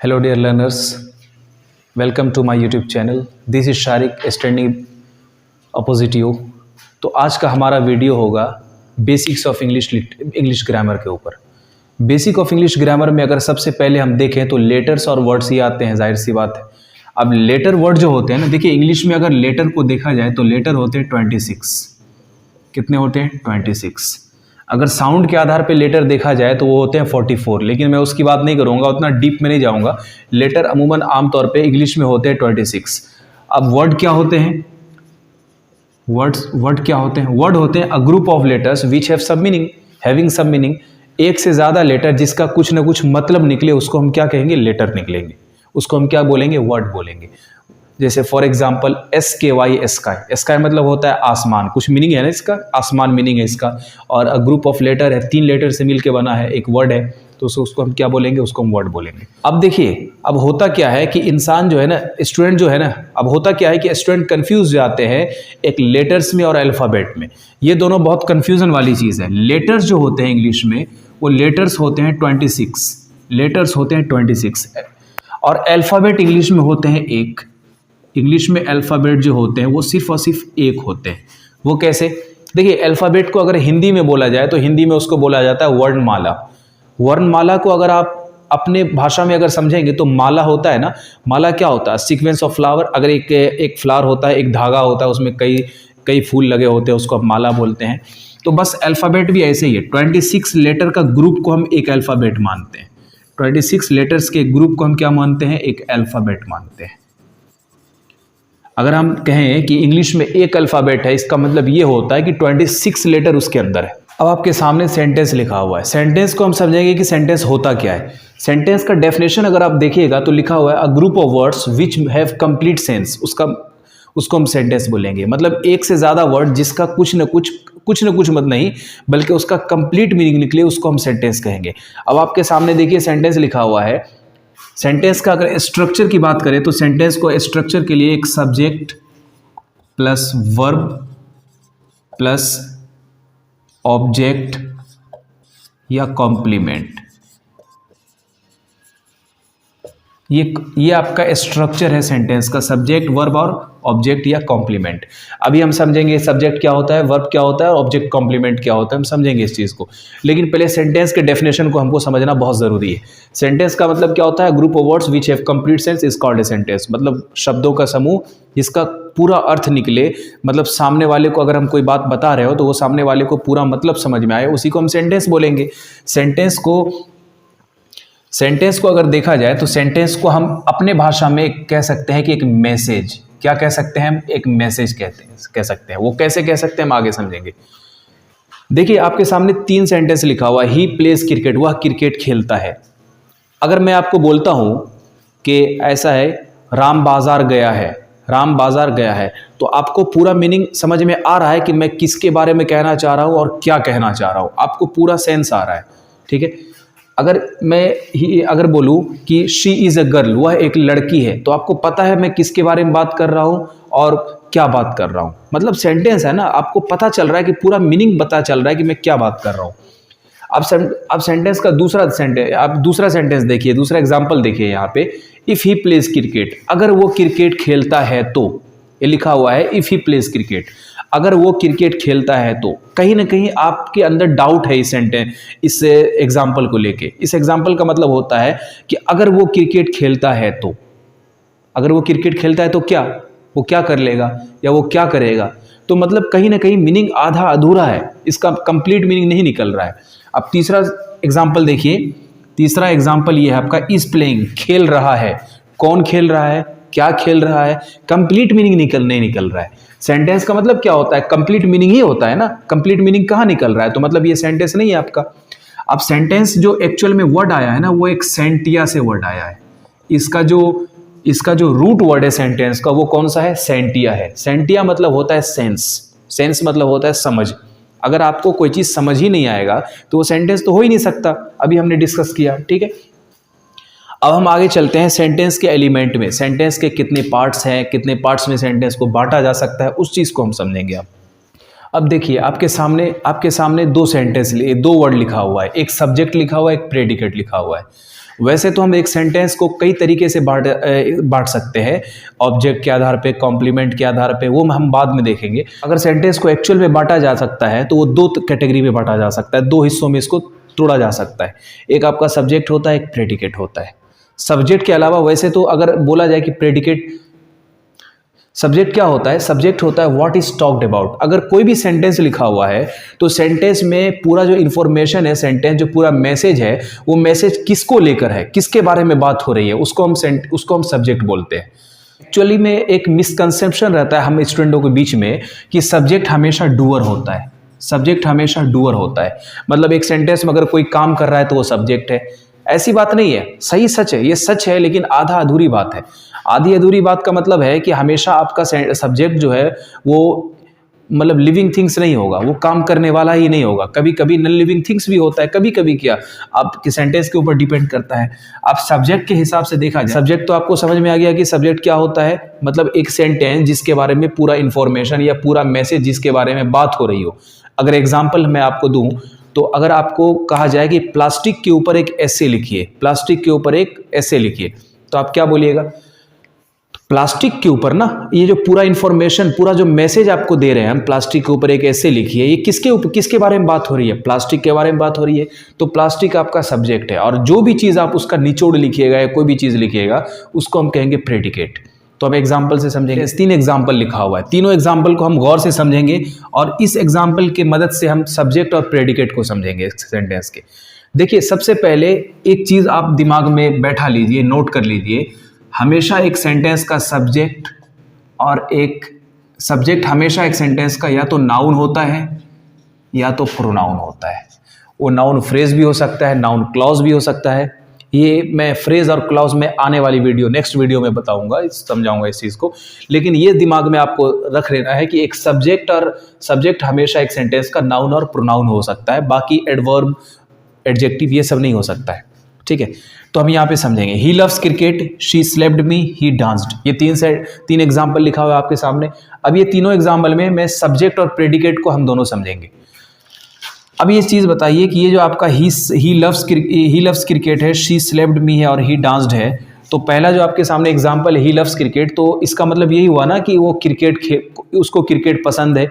Hello dear learners, welcome to my YouTube channel. This is Sharik standing opposite you. तो आज का हमारा video होगा बेसिक्स ऑफ इंग्लिश ग्रामर के ऊपर। बेसिक ऑफ इंग्लिश ग्रामर में अगर सबसे पहले हम देखें तो लेटर्स और वर्ड्स ही आते हैं, जाहिर सी बात है। अब लेटर वर्ड जो होते हैं ना, देखिए इंग्लिश में अगर लेटर को देखा जाए तो लेटर होते हैं 26। कितने होते हैं? 26। अगर साउंड के आधार पे लेटर देखा जाए तो वो होते हैं 44, लेकिन मैं उसकी बात नहीं करूँगा, उतना डीप में नहीं जाऊँगा। लेटर अमूमन आमतौर पे इंग्लिश में होते हैं 26। अब वर्ड क्या होते हैं? वर्ड क्या होते हैं? वर्ड होते हैं a group of letters which have सब मीनिंग, हैविंग सब मीनिंग। एक से ज़्यादा लेटर जिसका कुछ ना कुछ मतलब निकले उसको हम क्या कहेंगे? लेटर निकलेंगे, उसको हम क्या बोलेंगे? वर्ड बोलेंगे। जैसे for example SKY, sky. Sky मतलब होता है आसमान, कुछ मीनिंग है ना इसका, आसमान मीनिंग है इसका। और अ ग्रुप ऑफ लेटर है, 3 लेटर से मिलके बना है, एक वर्ड है, तो उसको हम क्या बोलेंगे? उसको हम वर्ड बोलेंगे। अब देखिए, अब होता क्या है कि इंसान जो है ना, स्टूडेंट जो है ना, अब होता क्या है कि स्टूडेंट कंफ्यूज जाते हैं एक लेटर्स में और अल्फ़ाबेट में। ये दोनों बहुत कंफ्यूजन वाली चीज़ है। लेटर्स जो होते हैं इंग्लिश में, वो लेटर्स होते हैं 26, लेटर्स होते हैं 26, और अल्फ़ाबेट इंग्लिश में होते हैं 1। इंग्लिश में अल्फ़ाबेट जो होते हैं वो सिर्फ और सिर्फ 1 होते हैं। वो कैसे? देखिए, अल्फ़ाबेट को अगर हिंदी में बोला जाए तो हिंदी में उसको बोला जाता है वर्णमाला। वर्णमाला को अगर आप अपने भाषा में अगर समझेंगे तो माला होता है ना, माला क्या होता है? Sequence of flower. अगर एक फ्लावर होता है, एक धागा होता है, उसमें कई फूल लगे होते हैं, उसको आप माला बोलते हैं। तो बस अल्फ़ाबेट भी ऐसे ही है। 26 लेटर का ग्रुप को हम एक अल्फ़ाबेट मानते हैं। 26 लेटर्स के ग्रुप को हम क्या मानते हैं? एक अल्फ़ाबेट मानते हैं। अगर हम कहें कि इंग्लिश में एक अल्फ़ाबेट है, इसका मतलब ये होता है कि 26 लेटर उसके अंदर है। अब आपके सामने सेंटेंस लिखा हुआ है। सेंटेंस को हम समझेंगे कि सेंटेंस होता क्या है। सेंटेंस का डेफिनेशन अगर आप देखिएगा तो लिखा हुआ है a group of words which have complete sense. उसको हम सेंटेंस बोलेंगे। मतलब एक से ज़्यादा वर्ड जिसका कुछ न कुछ मत नहीं, बल्कि उसका कंप्लीट मीनिंग निकले, उसको हम सेंटेंस कहेंगे। अब आपके सामने देखिए सेंटेंस लिखा हुआ है। सेंटेंस का अगर स्ट्रक्चर की बात करें तो सेंटेंस को स्ट्रक्चर के लिए एक subject plus verb plus object या कॉम्प्लीमेंट, ये आपका स्ट्रक्चर है सेंटेंस का। सब्जेक्ट, वर्ब और ऑब्जेक्ट या कॉम्प्लीमेंट। अभी हम समझेंगे सब्जेक्ट क्या होता है, वर्ब क्या होता है और ऑब्जेक्ट कॉम्प्लीमेंट क्या होता है, हम समझेंगे इस चीज़ को। लेकिन पहले सेंटेंस के डेफिनेशन को हमको समझना बहुत ज़रूरी है। सेंटेंस का मतलब क्या होता है? Group of words which have complete sense is called a sentence. मतलब शब्दों का समूह जिसका पूरा अर्थ निकले, मतलब सामने वाले को अगर हम कोई बात बता रहे हो तो वो सामने वाले को पूरा मतलब समझ में आए, उसी को हम सेंटेंस बोलेंगे। सेंटेंस को अगर देखा जाए तो सेंटेंस को हम अपने भाषा में कह सकते हैं कि एक मैसेज। क्या कह सकते हैं हम? एक मैसेज कह सकते हैं। वो कैसे कह सकते हैं हम आगे समझेंगे। देखिए आपके सामने 3 सेंटेंस लिखा हुआ है। ही प्लेज क्रिकेट, वह क्रिकेट खेलता है। अगर मैं आपको बोलता हूं कि ऐसा है, राम बाजार गया है, राम बाजार गया है, तो आपको पूरा मीनिंग समझ में आ रहा है कि मैं किसके बारे में कहना चाह रहा हूं और क्या कहना चाह रहा हूं। आपको पूरा सेंस आ रहा है, ठीक है। अगर बोलूँ कि शी इज़ अ गर्ल, वह एक लड़की है, तो आपको पता है मैं किसके बारे में बात कर रहा हूँ और क्या बात कर रहा हूँ। मतलब सेंटेंस है ना, आपको पता चल रहा है कि पूरा मीनिंग पता चल रहा है कि मैं क्या बात कर रहा हूँ। अब सेंटेंस का दूसरा सेंटेंस देखिए, दूसरा एग्जाम्पल देखिए यहाँ पे। इफ़ ही प्लेज क्रिकेट, अगर वो क्रिकेट खेलता है तो, ये लिखा हुआ है इफ़ ही प्लेज क्रिकेट, अगर वो क्रिकेट खेलता है तो। कहीं ना कहीं आपके अंदर डाउट है इस एग्जाम्पल को लेके। इस एग्जाम्पल का मतलब होता है कि अगर वो क्रिकेट खेलता है तो, अगर वो क्रिकेट खेलता है तो क्या, वो क्या कर लेगा या वो क्या करेगा। तो मतलब कहीं ना कहीं मीनिंग आधा अधूरा है, इसका कंप्लीट मीनिंग नहीं निकल रहा है। अब तीसरा एग्जाम्पल देखिए। तीसरा एग्जाम्पल ये है आपका इज प्लेइंग, खेल रहा है। कौन खेल रहा है, क्या खेल रहा है, कंप्लीट मीनिंग नहीं निकल रहा है। सेंटेंस का मतलब क्या होता है? कंप्लीट मीनिंग ही होता है ना। कंप्लीट मीनिंग कहाँ निकल रहा है? तो मतलब ये सेंटेंस नहीं है आपका। अब सेंटेंस जो एक्चुअल में वर्ड आया है ना, वो एक सेंटिया से वर्ड आया है। इसका जो रूट वर्ड है सेंटेंस का, वो कौन सा है? सेंटिया है। सेंटिया मतलब होता है सेंस। सेंस मतलब होता है समझ। अगर आपको कोई चीज़ समझ ही नहीं आएगा तो वो सेंटेंस तो हो ही नहीं सकता। अभी हमने डिस्कस किया, ठीक है। अब हम आगे चलते हैं सेंटेंस के एलिमेंट में। सेंटेंस के कितने पार्ट्स हैं, कितने पार्ट्स में सेंटेंस को बांटा जा सकता है, उस चीज़ को हम समझेंगे। अब देखिए आपके सामने दो सेंटेंस, दो वर्ड लिखा हुआ है, एक सब्जेक्ट लिखा हुआ है, एक प्रेडिकेट लिखा हुआ है। वैसे तो हम एक सेंटेंस को कई तरीके से बांट सकते हैं, ऑब्जेक्ट के आधार पे, कॉम्प्लीमेंट के आधार पे, वो हम बाद में देखेंगे। अगर सेंटेंस को एक्चुअल में बांटा जा सकता है तो वो दो कैटेगरी में बांटा जा सकता है, दो हिस्सों में इसको तोड़ा जा सकता है। एक आपका सब्जेक्ट होता है, एक प्रेडिकेट होता है। सब्जेक्ट के अलावा वैसे तो अगर बोला जाए कि प्रेडिकेट, सब्जेक्ट क्या होता है? सब्जेक्ट होता है व्हाट इज टॉक्ड अबाउट। अगर कोई भी सेंटेंस लिखा हुआ है तो सेंटेंस में पूरा जो इंफॉर्मेशन है, सेंटेंस जो पूरा मैसेज है, वो मैसेज किसको लेकर है, किसके बारे में बात हो रही है, उसको हम सब्जेक्ट बोलते हैं। एक्चुअली में एक मिसकंसेप्शन रहता है हम स्टूडेंटों के बीच में कि सब्जेक्ट हमेशा डूअर होता है। सब्जेक्ट हमेशा डूअर होता है, मतलब एक सेंटेंस में अगर कोई काम कर रहा है तो वो सब्जेक्ट है। ऐसी बात नहीं है, सही सच है, ये सच है, लेकिन आधा अधूरी बात है। आधी अधूरी बात का मतलब है कि हमेशा आपका सब्जेक्ट जो है वो मतलब लिविंग थिंग्स नहीं होगा, वो काम करने वाला ही नहीं होगा। कभी कभी नॉन लिविंग थिंग्स भी होता है, कभी कभी क्या, आपके सेंटेंस के ऊपर डिपेंड करता है। आप सब्जेक्ट के हिसाब से देखा जाए, सब्जेक्ट तो आपको समझ में आ गया कि सब्जेक्ट क्या होता है, मतलब एक सेंटेंस जिसके बारे में पूरा इंफॉर्मेशन या पूरा मैसेज जिसके बारे में बात हो रही हो। अगर एग्जाम्पल मैं आपको दूं तो अगर आपको कहा जाए कि प्लास्टिक के ऊपर एक एसे लिखिए, प्लास्टिक के ऊपर एक एसे लिखिए, तो आप क्या बोलिएगा? प्लास्टिक के ऊपर ना, ये जो पूरा इंफॉर्मेशन, पूरा जो मैसेज आपको दे रहे हैं हम, प्लास्टिक के ऊपर एक ऐसे लिखिए, ये किसके बारे में बात हो रही है? प्लास्टिक के बारे में बात हो रही है। तो प्लास्टिक आपका सब्जेक्ट है, और जो भी चीज़ आप उसका निचोड़ लिखिएगा या कोई भी चीज़ लिखिएगा उसको हम कहेंगे प्रेडिकेट। तो हम एग्जाम्पल से समझेंगे। 3 एग्जाम्पल लिखा हुआ है, तीनों एग्जाम्पल को हम गौर से समझेंगे और इस एग्जाम्पल की मदद से हम सब्जेक्ट और प्रेडिकेट को समझेंगे सेंटेंस के। देखिए, सबसे पहले एक चीज़ आप दिमाग में बैठा लीजिए, नोट कर लीजिए, हमेशा एक सेंटेंस का सब्जेक्ट हमेशा एक सेंटेंस का या तो नाउन होता है या तो प्रोनाउन होता है। वो नाउन फ्रेज भी हो सकता है, नाउन क्लॉज भी हो सकता है। ये मैं फ्रेज और क्लॉज में आने वाली नेक्स्ट वीडियो में बताऊंगा, समझाऊंगा इस चीज़ को। लेकिन ये दिमाग में आपको रख लेना है कि एक सब्जेक्ट हमेशा एक सेंटेंस का नाउन और प्रोनाउन हो सकता है, बाकी एडवर्ब, एडजेक्टिव ये सब नहीं हो सकता है। ठीक है, तो हम यहाँ पे समझेंगे। He loves cricket, she slapped me, he danced. ये 3 एग्जाम्पल लिखा हुआ है आपके सामने। अब ये तीनों एग्जाम्पल में मैं सब्जेक्ट और प्रेडिकेट को हम दोनों समझेंगे। अब ये चीज़ बताइए कि ये जो आपका ही लव्स क्रिकेट है, शी स्लेप्ड मी है और ही डांस्ड है, तो पहला जो आपके सामने एग्जाम्पल है ही लव्स क्रिकेट, तो इसका मतलब यही हुआ ना कि वो उसको क्रिकेट पसंद है।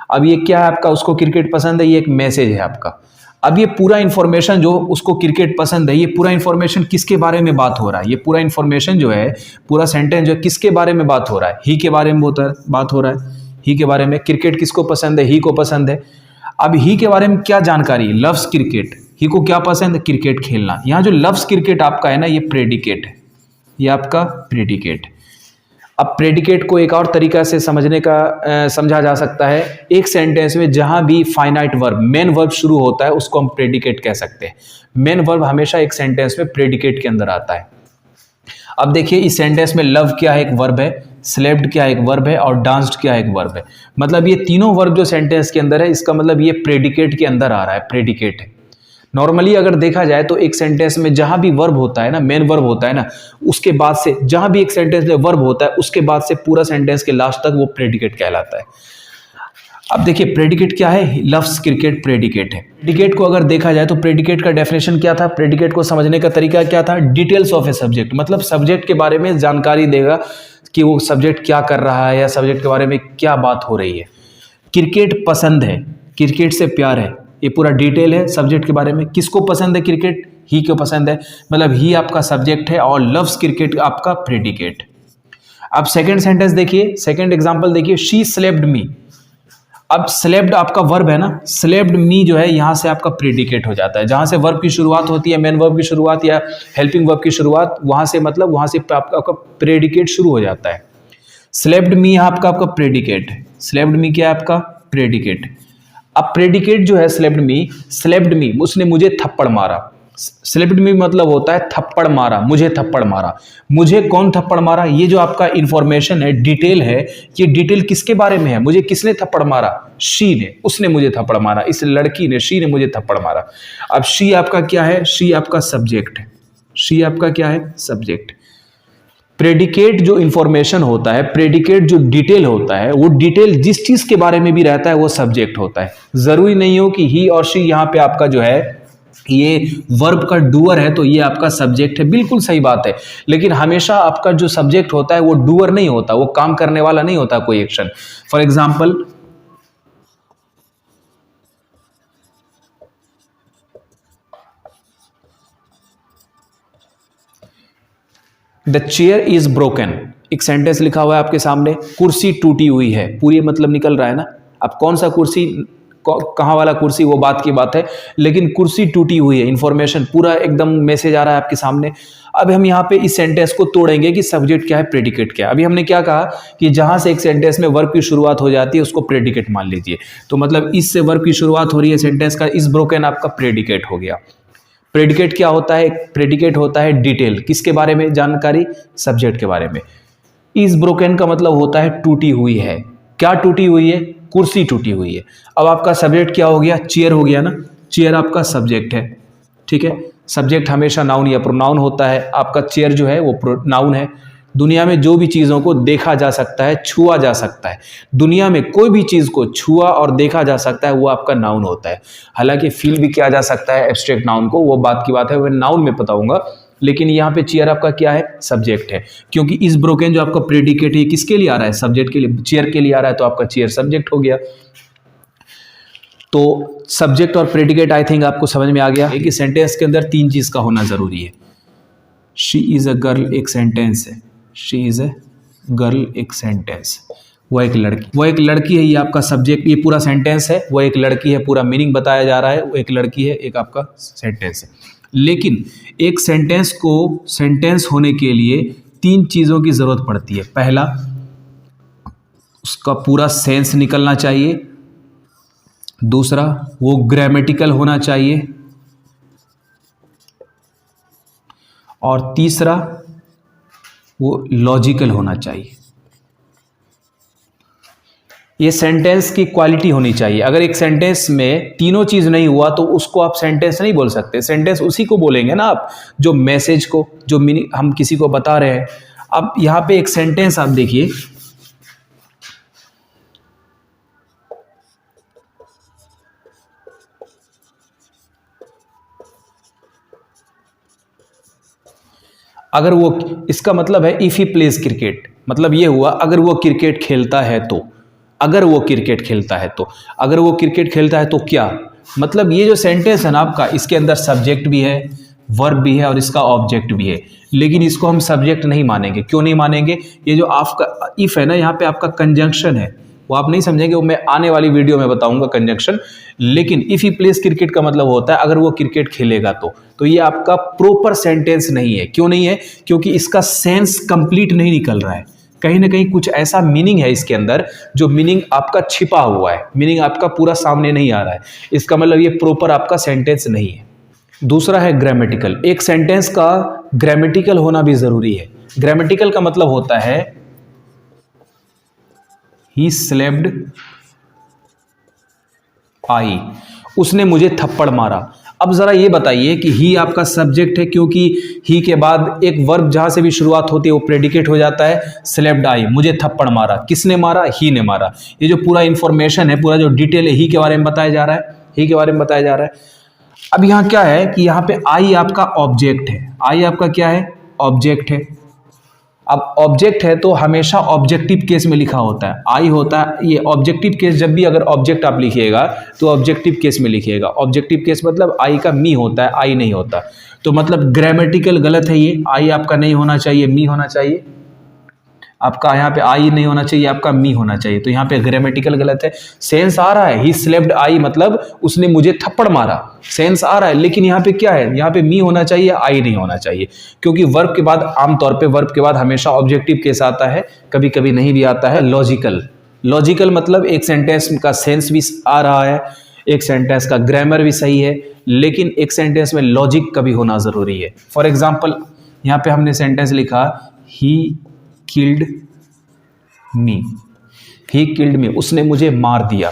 अब ये क्या है आपका, उसको क्रिकेट पसंद है, ये एक मैसेज है आपका। अब ये पूरा इन्फॉर्मेशन जो उसको क्रिकेट पसंद है, ये पूरा इन्फॉर्मेशन किसके बारे में बात हो रहा है? ये पूरा इन्फॉर्मेशन जो है, पूरा सेंटेंस जो है, किसके बारे में बात हो रहा है? ही के बारे में बात हो रहा है, ही के बारे में। क्रिकेट किसको पसंद है? ही को पसंद है। अब ही के बारे में क्या जानकारी? Loves cricket. ही को क्या पसंद है? क्रिकेट खेलना। यहाँ जो लव्स क्रिकेट आपका है ना, ये प्रेडिकेट है, ये आपका प्रेडिकेट। अब प्रेडिकेट को एक और तरीका से समझा जा सकता है। एक सेंटेंस में जहां भी फाइनाइट वर्ब, मेन वर्ब शुरू होता है, उसको हम प्रेडिकेट कह सकते हैं। मेन वर्ब हमेशा एक सेंटेंस में प्रेडिकेट के अंदर आता है। अब देखिए, इस सेंटेंस में लव क्या है? एक वर्ब है, स्लेप्ड क्या है? एक वर्ब है, और डांस्ड क्या है? एक वर्ब है। मतलब ये तीनों वर्ब जो सेंटेंस के अंदर है, इसका मतलब ये प्रेडिकेट के अंदर आ रहा है, प्रेडिकेट है। नॉर्मली अगर देखा जाए तो एक सेंटेंस में जहां भी वर्ब होता है ना, मेन वर्ब होता है ना, उसके बाद से जहां भी एक सेंटेंस में वर्ब होता है, उसके बाद से पूरा सेंटेंस के लास्ट तक वो प्रेडिकेट कहलाता है। अब देखिए, प्रेडिकेट क्या है? लव्स क्रिकेट प्रेडिकेट है। प्रेडिकेट को अगर देखा जाए तो प्रेडिकेट का डेफिनेशन क्या था? प्रेडिकेट को समझने का तरीका क्या था? डिटेल्स ऑफ ए सब्जेक्ट, मतलब सब्जेक्ट के बारे में जानकारी देगा कि वो सब्जेक्ट क्या कर रहा है या सब्जेक्ट के बारे में क्या बात हो रही है। क्रिकेट पसंद है, क्रिकेट से प्यार है, ये पूरा डिटेल है सब्जेक्ट के बारे में। किसको पसंद है क्रिकेट? ही को पसंद है, मतलब ही आपका सब्जेक्ट है और लव्स क्रिकेट आपका प्रेडिकेट। अब सेकंड सेंटेंस देखिए, सेकंड एग्जांपल देखिए, शी स्लेप्ड मी। अब स्लेप्ड आपका वर्ब है ना, स्लेप्ड मी जो है यहाँ से आपका प्रेडिकेट हो जाता है। जहाँ से वर्ब की शुरुआत होती है, मेन वर्ब की शुरुआत या हेल्पिंग वर्ब की शुरुआत, वहाँ से आपका प्रेडिकेट शुरू हो जाता है। स्लेप्ड मी आपका प्रेडिकेट है। स्लेप्ड मी क्या है? आपका प्रेडिकेट। अब प्रेडिकेट जो है स्लेप्ड मी, उसने मुझे थप्पड़ मारा। स्लेप्ड मी मतलब होता है थप्पड़ मारा, मुझे थप्पड़ मारा। मुझे कौन थप्पड़ मारा? ये जो आपका इंफॉर्मेशन है, डिटेल है, ये डिटेल किसके बारे में है? मुझे किसने थप्पड़ मारा? शी ने, उसने मुझे थप्पड़ मारा, इस लड़की ने, शी ने मुझे थप्पड़ मारा। अब शी आपका क्या है? शी आपका सब्जेक्ट है। शी आपका क्या है? सब्जेक्ट। प्रेडिकेट जो इंफॉर्मेशन होता है, प्रेडिकेट जो डिटेल होता है, वो डिटेल जिस चीज के बारे में भी रहता है वो सब्जेक्ट होता है। जरूरी नहीं हो कि ही और शी यहाँ पे आपका जो है ये वर्ब का डूअर है तो ये आपका सब्जेक्ट है, बिल्कुल सही बात है। लेकिन हमेशा आपका जो सब्जेक्ट होता है वो डूअर नहीं होता, वो काम करने वाला नहीं होता कोई action. For example, the chair is broken, एक सेंटेंस लिखा हुआ है आपके सामने, कुर्सी टूटी हुई है, पूरी मतलब निकल रहा है ना। अब कौन सा कुर्सी, कहाँ वाला कुर्सी, वो बात की बात है, लेकिन कुर्सी टूटी हुई है, इंफॉर्मेशन पूरा एकदम मैसेज आ रहा है आपके सामने। अब हम यहाँ पे इस सेंटेंस को तोड़ेंगे कि सब्जेक्ट क्या है, प्रेडिकेट क्या है। अभी हमने क्या कहा कि जहाँ से एक सेंटेंस में वर्ब की शुरुआत हो जाती है उसको प्रेडिकेट मान लीजिए। तो मतलब इससे वर्ब की शुरुआत हो रही है सेंटेंस का, इस ब्रोकन आपका प्रेडिकेट हो गया। प्रेडिकेट क्या होता है? प्रेडिकेट होता है डिटेल, किसके बारे में? जानकारी, सब्जेक्ट के बारे में। इस ब्रोकन का मतलब होता है टूटी हुई है। क्या टूटी हुई है? कुर्सी टूटी हुई है। अब आपका सब्जेक्ट क्या हो गया? चेयर हो गया ना। चेयर आपका सब्जेक्ट है, ठीक है। सब्जेक्ट हमेशा नाउन या प्रोनाउन होता है, आपका चेयर जो है वो नाउन है। दुनिया में जो भी चीज़ों को देखा जा सकता है, छुआ जा सकता है, दुनिया में कोई भी चीज़ को छुआ और देखा जा सकता है वो आपका नाउन होता है। हालांकि फील भी किया जा सकता है एब्स्ट्रैक्ट नाउन को, वो बात की बात है, वो नाउन में बताऊंगा। लेकिन यहाँ पे चेयर आपका क्या है? सब्जेक्ट है, क्योंकि इस ब्रोकन जो आपका प्रेडिकेट है किसके लिए आ रहा है? सब्जेक्ट के लिए, चेयर के लिए आ रहा है, तो आपका चेयर सब्जेक्ट हो गया। तो सब्जेक्ट और प्रेडिकेट आई थिंक आपको समझ में आ गया है कि सेंटेंस के अंदर तीन चीज़ का होना ज़रूरी है। शी इज़ अ गर्ल एक सेंटेंस है, शी इज़ ए गर्ल एक सेंटेंस, वो एक लड़की है, ये आपका सब्जेक्ट, ये पूरा सेंटेंस है। वो एक लड़की है, पूरा मीनिंग बताया जा रहा है, वो एक लड़की है, एक आपका सेंटेंस है। लेकिन एक सेंटेंस को सेंटेंस होने के लिए तीन चीज़ों की ज़रूरत पड़ती है। पहला, उसका पूरा सेंस निकलना चाहिए। दूसरा, वो ग्रामेटिकल होना चाहिए। और तीसरा, वो लॉजिकल होना चाहिए। ये सेंटेंस की क्वालिटी होनी चाहिए। अगर एक सेंटेंस में तीनों चीज नहीं हुआ तो उसको आप सेंटेंस नहीं बोल सकते। सेंटेंस उसी को बोलेंगे ना आप, जो मैसेज को, जो मीनिंग हम किसी को बता रहे हैं। अब यहां पे एक सेंटेंस आप देखिए, अगर वो, इसका मतलब है इफ ही प्लेज क्रिकेट, मतलब ये हुआ अगर वो क्रिकेट खेलता है तो, अगर वो क्रिकेट खेलता है तो, अगर वो क्रिकेट खेलता है तो क्या मतलब, ये जो सेंटेंस है ना आपका, इसके अंदर सब्जेक्ट भी है, वर्ब भी है और इसका ऑब्जेक्ट भी है। लेकिन इसको हम सब्जेक्ट नहीं मानेंगे। क्यों नहीं मानेंगे? ये जो आपका इफ है ना, यहाँ पे आपका कंजंक्शन है, वो आप नहीं समझेंगे, वो मैं आने वाली वीडियो में बताऊंगा कंजंक्शन। लेकिन इफ ही प्लेस क्रिकेट का मतलब होता है अगर वो क्रिकेट खेलेगा तो ये आपका प्रॉपर सेंटेंस नहीं है। क्यों नहीं है? क्योंकि इसका सेंस कंप्लीट नहीं निकल रहा है। कहीं ना कहीं कुछ ऐसा मीनिंग है इसके अंदर जो मीनिंग आपका छिपा हुआ है, मीनिंग आपका पूरा सामने नहीं आ रहा है। इसका मतलब ये प्रॉपर आपका सेंटेंस नहीं है। दूसरा है ग्रामेटिकल। एक सेंटेंस का ग्रामेटिकल होना भी जरूरी है। ग्रामेटिकल का मतलब होता है ही स्लेप्ड आई, उसने मुझे थप्पड़ मारा। अब जरा ये बताइए कि ही आपका सब्जेक्ट है, क्योंकि ही के बाद एक वर्ब जहां से भी शुरुआत होती है वो प्रेडिकेट हो जाता है। स्लेप्ड आई, मुझे थप्पड़ मारा, किसने मारा? ही ने मारा। ये जो पूरा इंफॉर्मेशन है, पूरा जो डिटेल है, ही के बारे में बताया जा रहा है, ही के बारे में बताया जा रहा है। अब यहाँ क्या है कि यहाँ पे आई आपका ऑब्जेक्ट है, आई आपका क्या है? ऑब्जेक्ट है। अब ऑब्जेक्ट है तो हमेशा ऑब्जेक्टिव केस में लिखा होता है, आई होता है। ये ऑब्जेक्टिव केस, जब भी अगर ऑब्जेक्ट आप लिखिएगा तो ऑब्जेक्टिव केस में लिखिएगा। ऑब्जेक्टिव केस मतलब आई का मी होता है, आई नहीं होता। तो मतलब ग्रामेटिकल गलत है ये, आई आपका नहीं होना चाहिए, मी होना चाहिए। आपका यहाँ पे आई नहीं होना चाहिए, आपका मी होना चाहिए। तो यहाँ पे ग्रामेटिकल गलत है। सेंस आ रहा है, ही स्लेप्ड आई मतलब उसने मुझे थप्पड़ मारा, सेंस आ रहा है। लेकिन यहाँ पे क्या है? यहाँ पे मी होना चाहिए, आई नहीं होना चाहिए। क्योंकि वर्ब के बाद, आमतौर पे वर्ब के बाद हमेशा ऑब्जेक्टिव केस आता है, कभी कभी नहीं भी आता है। लॉजिकल, लॉजिकल मतलब एक सेंटेंस का सेंस भी आ रहा है, एक सेंटेंस का ग्रामर भी सही है, लेकिन एक सेंटेंस में लॉजिक का भी होना जरूरी है। फॉर एग्जाम्पल, यहाँ पे हमने सेंटेंस लिखा he killed me, he killed me, उसने मुझे मार दिया।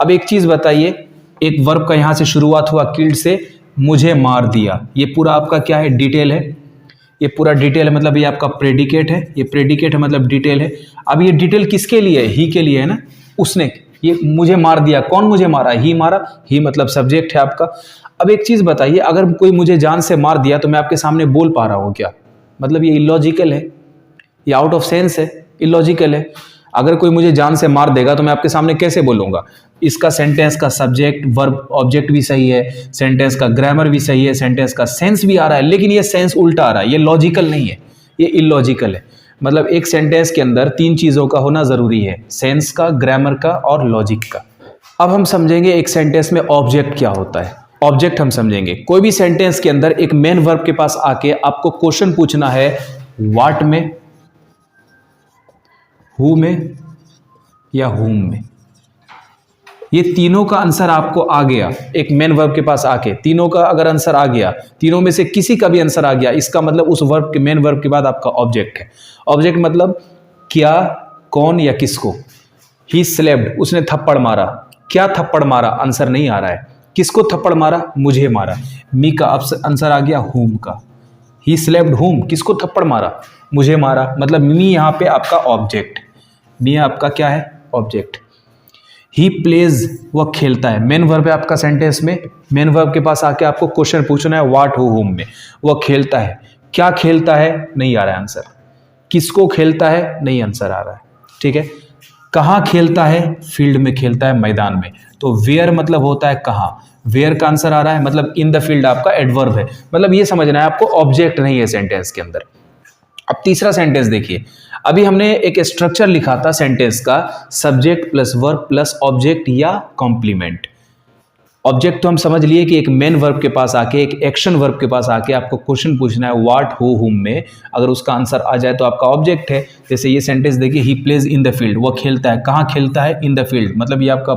अब एक चीज बताइए, एक वर्ब का यहां से शुरुआत हुआ किल्ड से, मुझे मार दिया, ये पूरा आपका क्या है? डिटेल है। ये पूरा डिटेल है, मतलब ये आपका प्रेडिकेट है, ये प्रेडिकेट है मतलब डिटेल है। अब ये डिटेल किसके लिए है? ही के लिए है ना। उसने ये मुझे मार दिया, कौन मुझे मारा? ही मारा। ही मतलब सब्जेक्ट है आपका। अब एक चीज़ बताइए, अगर कोई मुझे जान से मार दिया तो मैं आपके सामने बोल पा रहा हूँ क्या? मतलब ये इलॉजिकल है, ये आउट ऑफ सेंस है, इलॉजिकल है। अगर कोई मुझे जान से मार देगा तो मैं आपके सामने कैसे बोलूँगा? इसका सेंटेंस का सब्जेक्ट वर्ब ऑब्जेक्ट भी सही है, सेंटेंस का ग्रामर भी सही है, सेंटेंस का सेंस भी आ रहा है, लेकिन ये सेंस उल्टा आ रहा है, ये लॉजिकल नहीं है, ये इलॉजिकल है। मतलब एक सेंटेंस के अंदर 3 चीज़ों का होना ज़रूरी है, सेंस का, ग्रामर का और लॉजिक का। अब हम समझेंगे एक सेंटेंस में ऑब्जेक्ट क्या होता है। ऑब्जेक्ट हम समझेंगे, कोई भी सेंटेंस के अंदर एक मेन वर्ब के पास आके आपको क्वेश्चन पूछना है, व्हाट में, हु में या हुम में। ये तीनों का आंसर आपको आ गया, एक मेन वर्ब के पास आके तीनों का अगर आंसर आ गया, तीनों में से किसी का भी आंसर आ गया, इसका मतलब उस वर्ब के, मेन वर्ब के बाद आपका ऑब्जेक्ट है। ऑब्जेक्ट मतलब क्या, कौन या किसको। ही स्लेप्ड, उसने थप्पड़ मारा, क्या थप्पड़ मारा? आंसर नहीं आ रहा है। किसको थप्पड़ मारा? मुझे मारा। मी का आंसर आ गया हुम का। ही स्लेप्ड हुम, किसको थप्पड़ मारा? मुझे मारा। मतलब मी यहाँ पे आपका ऑब्जेक्ट, मी आपका क्या है? ऑब्जेक्ट। ही प्लेज, वह खेलता है, मेन वर्ब है आपका सेंटेंस में। मेन वर्ब के पास आके आपको क्वेश्चन पूछना है, व्हाट, हु, हुम में। वह खेलता है, क्या खेलता है? नहीं आ रहा है आंसर। किसको खेलता है? नहीं आंसर आ रहा है। ठीक है। कहाँ खेलता है? फील्ड में खेलता है, मैदान में। तो वेयर मतलब होता है कहाँ, वेयर का आंसर आ रहा है, मतलब इन द फील्ड आपका एडवर्ब है। मतलब ये समझना है आपको, ऑब्जेक्ट नहीं है सेंटेंस के अंदर। अब तीसरा सेंटेंस देखिए, अभी हमने एक स्ट्रक्चर लिखा था सेंटेंस का, subject plus verb plus object या कॉम्प्लीमेंट। ऑब्जेक्ट तो हम समझ लिए कि एक मेन वर्ब के पास आके, एक एक्शन वर्ब के पास आके आपको क्वेश्चन पूछना है, व्हाट, हु, हुम में। अगर उसका आंसर आ जाए तो आपका ऑब्जेक्ट है। जैसे ये सेंटेंस देखिए, he plays in the field, वह खेलता है, कहाँ खेलता है? इन द फील्ड, मतलब ये आपका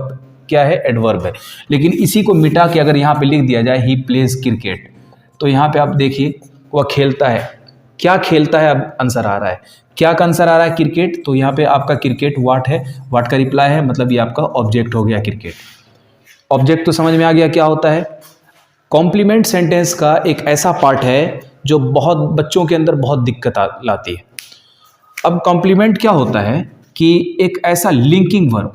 क्या है? एडवर्ब है। लेकिन इसी को मिटा के अगर यहाँ पे लिख दिया जाए, ही प्लेज क्रिकेट, तो यहाँ पे आप देखिए वह खेलता है, क्या खेलता है? अब आंसर आ रहा है, क्या का आंसर आ रहा है? क्रिकेट। तो यहाँ पे आपका क्रिकेट व्हाट है, व्हाट का रिप्लाई है, मतलब ये आपका ऑब्जेक्ट हो गया क्रिकेट। ऑब्जेक्ट तो समझ में आ गया क्या होता है। कॉम्प्लीमेंट सेंटेंस का एक ऐसा पार्ट है जो बहुत बच्चों के अंदर बहुत दिक्कत लाती है। अब कॉम्प्लीमेंट क्या होता है कि एक ऐसा लिंकिंग वर्ब,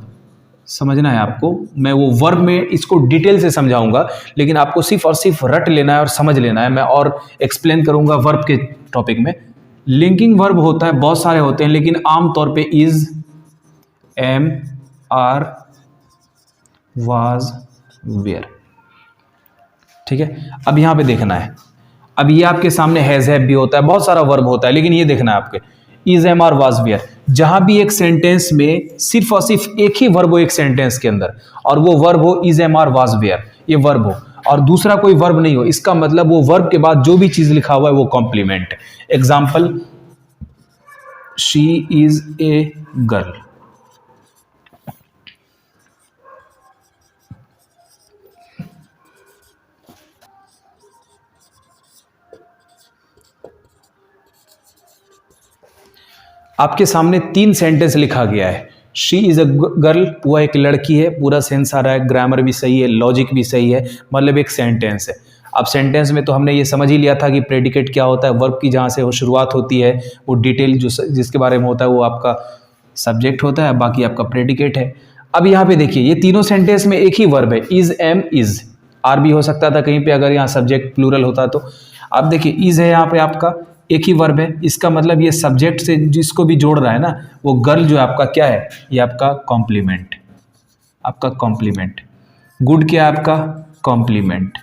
समझना है आपको, मैं वो वर्ब में इसको डिटेल से समझाऊंगा, लेकिन आपको सिर्फ और सिर्फ रट लेना है और समझ लेना है। मैं और एक्सप्लेन करूंगा वर्ब के टॉपिक में। लिंकिंग वर्ब होता है, बहुत सारे होते हैं, लेकिन आमतौर पे is, am, are, was, were. ठीक है। अब यहां पे देखना है, अब ये आपके सामने हैज, हैव भी होता है, बहुत सारा वर्ब होता है, लेकिन ये देखना है आपके, is, am, are, was, were. जहां भी एक सेंटेंस में सिर्फ और सिर्फ एक ही वर्ब हो एक सेंटेंस के अंदर, और वो वर्ब हो is, am, are, was, were, ये वर्ब हो, और दूसरा कोई वर्ब नहीं हो, इसका मतलब वो वर्ब के बाद जो भी चीज लिखा हुआ है वो कॉम्प्लीमेंट है। Example, she is a girl. आपके सामने 3 सेंटेंस लिखा गया है। शी इज़ अ गर्ल, वह एक लड़की है, पूरा सेंस आ रहा है, ग्रामर भी सही है, लॉजिक भी सही है, मतलब एक सेंटेंस है। अब सेंटेंस में तो हमने ये समझ ही लिया था कि प्रेडिकेट क्या होता है, वर्ब की जहाँ से वो शुरुआत होती है, वो डिटेल जो जिसके बारे में होता है वो आपका सब्जेक्ट होता है, बाकी आपका प्रेडिकेट है। अब यहाँ पे देखिए, ये तीनों सेंटेंस में एक ही वर्ब है, इज, एम, इज। आर भी हो सकता था कहीं पे अगर यहाँ सब्जेक्ट प्लूरल होता तो। अब देखिए, इज है यहाँ पे आपका, एक ही वर्ब है, इसका मतलब ये सब्जेक्ट से जिसको भी जोड़ रहा है ना, वो गर्ल जो है आपका क्या है? ये आपका कॉम्प्लीमेंट, आपका कॉम्प्लीमेंट। गुड क्या है आपका? कॉम्प्लीमेंट।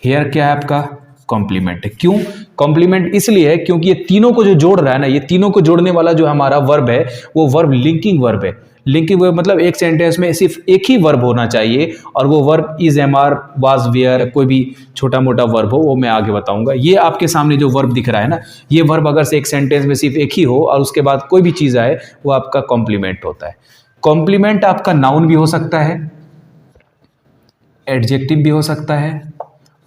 हेयर क्या है आपका? कॉम्प्लीमेंट है। क्यों कॉम्प्लीमेंट? इसलिए है क्योंकि ये तीनों को जो जोड़ रहा है ना, ये तीनों को जोड़ने वाला जो हमारा वर्ब है वो वर्ब लिंकिंग वर्ब है। लिंकिंग वर्ब मतलब एक सेंटेंस में सिर्फ एक ही वर्ब होना चाहिए, और वो verb is, am, are, was, were, कोई भी छोटा मोटा वर्ब हो वो मैं आगे बताऊंगा। ये आपके सामने जो वर्ब दिख रहा है ना, ये वर्ब अगर से एक सेंटेंस में सिर्फ एक ही हो और उसके बाद कोई भी चीज़ आए, वो आपका कॉम्प्लीमेंट होता है। कॉम्प्लीमेंट आपका नाउन भी हो सकता है, एडजेक्टिव भी हो सकता है,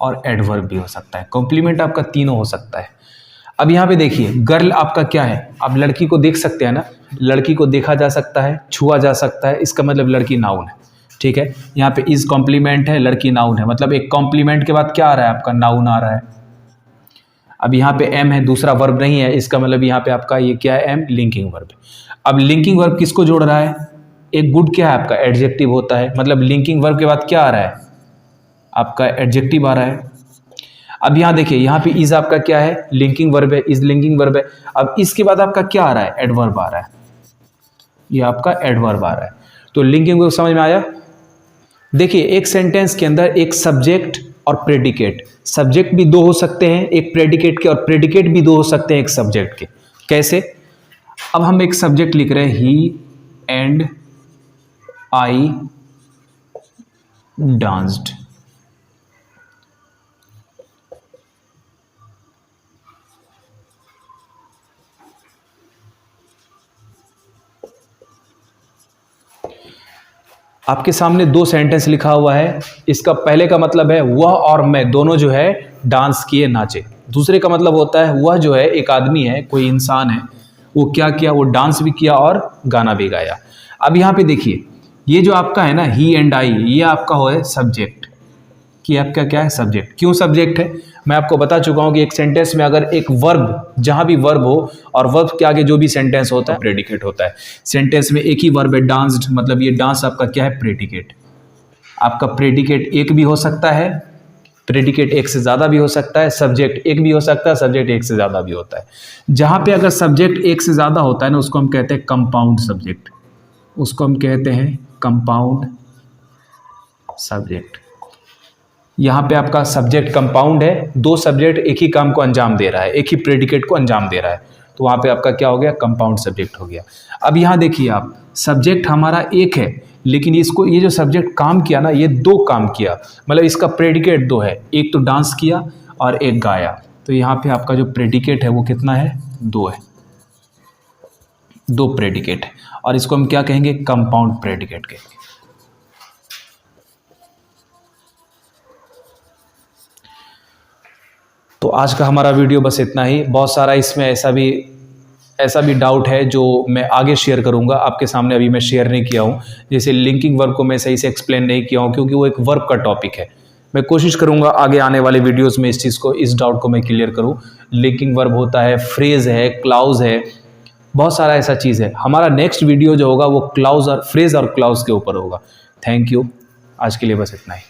और एडवर्ब भी हो सकता है। कॉम्प्लीमेंट आपका तीनों हो सकता है। अब यहाँ पे देखिए, गर्ल आपका क्या है? आप लड़की को देख सकते हैं ना, लड़की को देखा जा सकता है, छुआ जा सकता है, इसका मतलब लड़की नाउन है। ठीक है। यहाँ पे इज कॉम्प्लीमेंट है, लड़की नाउन है, मतलब एक कॉम्प्लीमेंट के बाद क्या आ रहा है आपका? नाउन आ रहा है। अब यहाँ पे एम है, दूसरा वर्ब नहीं है, इसका मतलब यहाँ पे आपका ये क्या है, एम लिंकिंग वर्ब। अब लिंकिंग वर्ब किसको जोड़ रहा है, एक गुड क्या है आपका एडजेक्टिव होता है, मतलब लिंकिंग वर्ब के बाद क्या आ रहा है, आपका एडजेक्टिव आ रहा है। अब यहाँ देखिए, यहाँ पे इज आपका क्या है, लिंकिंग वर्ब है, इज लिंकिंग वर्ब है। अब इसके बाद आपका क्या आ रहा है, एडवर्ब आ रहा है, ये आपका एडवर्ब आ रहा है। तो लिंकिंग वर्ब समझ में आया। देखिए एक सेंटेंस के अंदर एक सब्जेक्ट और प्रेडिकेट, सब्जेक्ट भी दो हो सकते हैं एक प्रेडिकेट के, और प्रेडिकेट भी दो हो सकते हैं एक सब्जेक्ट के। कैसे, अब हम एक सब्जेक्ट लिख रहे हैं, ही एंड आई डांस्ड। आपके सामने दो सेंटेंस लिखा हुआ है, इसका पहले का मतलब है वह और मैं दोनों जो है डांस किए नाचे। दूसरे का मतलब होता है वह जो है एक आदमी है, कोई इंसान है, वो क्या किया, वो डांस भी किया और गाना भी गाया। अब यहाँ पे देखिए, ये जो आपका है ना ही एंड आई, ये आपका हो है सब्जेक्ट, कि आपका क्या है सब्जेक्ट। क्यों सब्जेक्ट है, मैं आपको बता चुका हूं कि एक सेंटेंस में अगर एक वर्ब, जहां भी वर्ब हो और वर्ब के आगे जो भी सेंटेंस होता है प्रेडिकेट होता है। सेंटेंस में एक ही वर्ब है डांस्ड, मतलब ये डांस आपका क्या है प्रेडिकेट। आपका प्रेडिकेट एक भी हो सकता है, प्रेडिकेट एक से ज़्यादा भी हो सकता है, सब्जेक्ट एक भी हो सकता है, सब्जेक्ट एक से ज़्यादा भी होता है। जहाँ पे अगर सब्जेक्ट एक से ज़्यादा होता है ना, उसको हम कहते हैं कंपाउंड सब्जेक्ट, उसको हम कहते हैं कंपाउंड सब्जेक्ट। यहाँ पे आपका सब्जेक्ट कंपाउंड है, दो सब्जेक्ट एक ही काम को अंजाम दे रहा है, एक ही प्रेडिकेट को अंजाम दे रहा है, तो वहाँ पे आपका क्या हो गया, कंपाउंड सब्जेक्ट हो गया। अब यहाँ देखिए आप, सब्जेक्ट हमारा एक है, लेकिन इसको ये जो सब्जेक्ट काम किया ना, ये दो काम किया, मतलब इसका प्रेडिकेट दो है, एक तो डांस किया और एक गाया। तो यहाँ पे आपका जो प्रेडिकेट है वो कितना है, दो है, दो प्रेडिकेट है, और इसको हम क्या कहेंगे, कंपाउंड प्रेडिकेट कहेंगे। तो आज का हमारा वीडियो बस इतना ही। बहुत सारा इसमें ऐसा भी डाउट है जो मैं आगे शेयर करूंगा आपके सामने, अभी मैं शेयर नहीं किया हूं। जैसे लिंकिंग वर्ब को मैं सही से एक्सप्लेन नहीं किया हूं, क्योंकि वो एक वर्ब का टॉपिक है। मैं कोशिश करूंगा आगे आने वाले वीडियोस में इस डाउट को मैं क्लियर करूं। लिंकिंग वर्ब होता है, फ्रेज है, क्लाउज है, बहुत सारा ऐसा चीज़ है। हमारा नेक्स्ट वीडियो जो होगा वो क्लाउज और फ्रेज और क्लाउज के ऊपर होगा। थैंक यू, आज के लिए बस इतना ही।